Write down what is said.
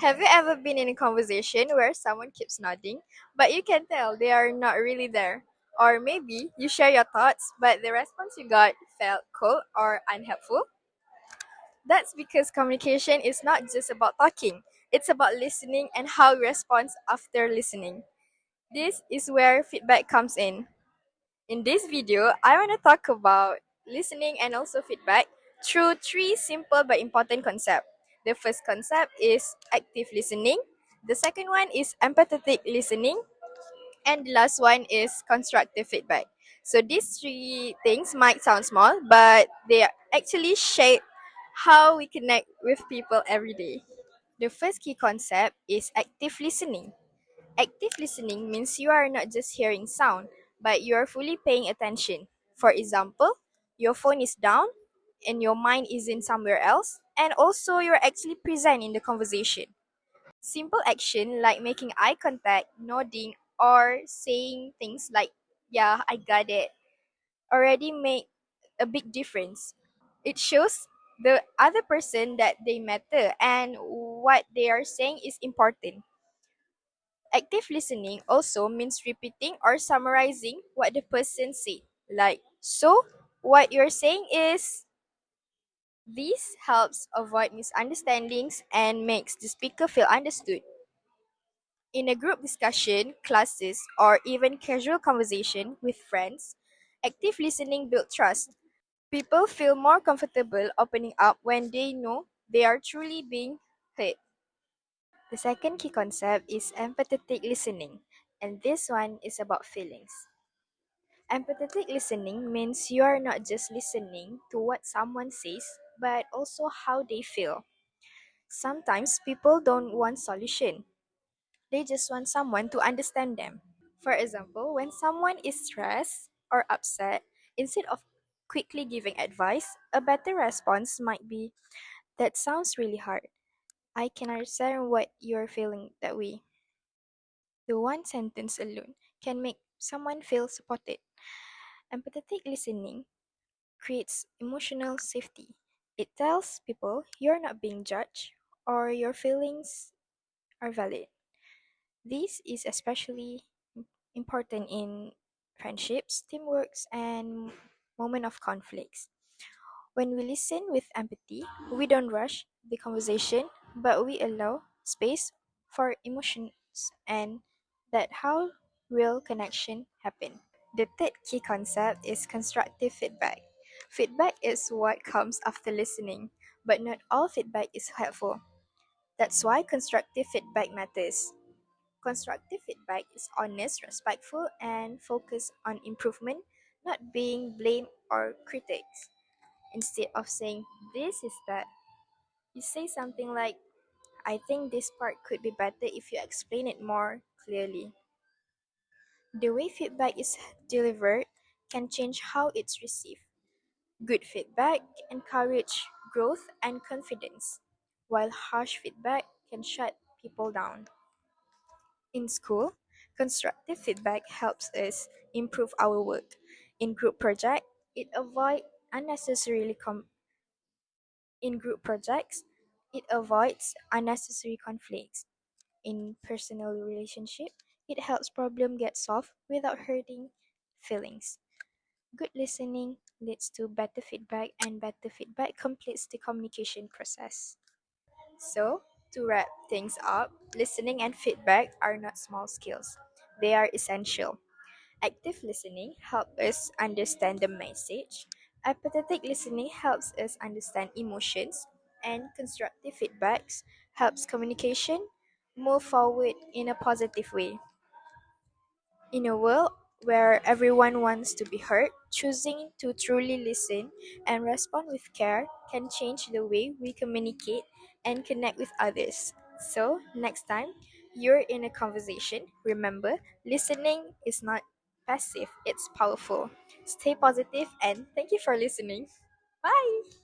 Have you ever been in a conversation where someone keeps nodding, but you can tell they are not really there? Or maybe you share your thoughts, but the response you got felt cold or unhelpful? That's because communication is not just about talking, it's about listening and how we respond after listening. This is where feedback comes in. In this video, I want to talk about listening and also feedback through three simple but important concepts. The first concept is active listening, the second one is empathetic listening, and the last one is constructive feedback. So these three things might sound small, but they actually shape how we connect with people every day. The first key concept is active listening. Active listening means you are not just hearing sound, but you are fully paying attention. For example, your phone is down and your mind is in somewhere else, and also you're actually present in the conversation. Simple action like making eye contact, nodding, or saying things like, "Yeah, I got it," already make a big difference. It shows the other person that they matter and what they are saying is important. Active listening also means repeating or summarizing what the person said. Like, so what you're saying is, this helps avoid misunderstandings and makes the speaker feel understood. In a group discussion, classes, or even casual conversation with friends, active listening builds trust. People feel more comfortable opening up when they know they are truly being heard. The second key concept is empathetic listening, and this one is about feelings. Empathetic listening means you are not just listening to what someone says, but also how they feel. Sometimes people don't want solution. They just want someone to understand them. For example, when someone is stressed or upset, instead of quickly giving advice, a better response might be, "That sounds really hard. I can understand what you're feeling that way." The one sentence alone can make someone feel supported. Empathetic listening creates emotional safety. It tells people you're not being judged or your feelings are valid. This is especially important in friendships, teamworks, and moment of conflicts. When we listen with empathy, we don't rush the conversation, but we allow space for emotions and that how real connection happen. The third key concept is constructive feedback. Feedback is what comes after listening, but not all feedback is helpful. That's why constructive feedback matters. Constructive feedback is honest, respectful, and focused on improvement, not being blame or critics. Instead of saying, "This is that," you say something like, "I think this part could be better if you explain it more clearly." The way feedback is delivered can change how it's received. Good feedback encourages growth and confidence, while harsh feedback can shut people down. In school, constructive feedback helps us improve our work. In group project, it avoid unnecessarily in group projects, it avoids unnecessary conflicts. In personal relationship, it helps problem get solved without hurting feelings. Good listening leads to better feedback, and better feedback completes the communication process. So, to wrap things up, listening and feedback are not small skills. They are essential. Active listening helps us understand the message. Empathetic listening helps us understand emotions. And constructive feedbacks helps communication move forward in a positive way. In a world where everyone wants to be heard, choosing to truly listen and respond with care can change the way we communicate and connect with others. So, next time you're in a conversation, remember listening is not passive, it's powerful. Stay positive and thank you for listening. Bye!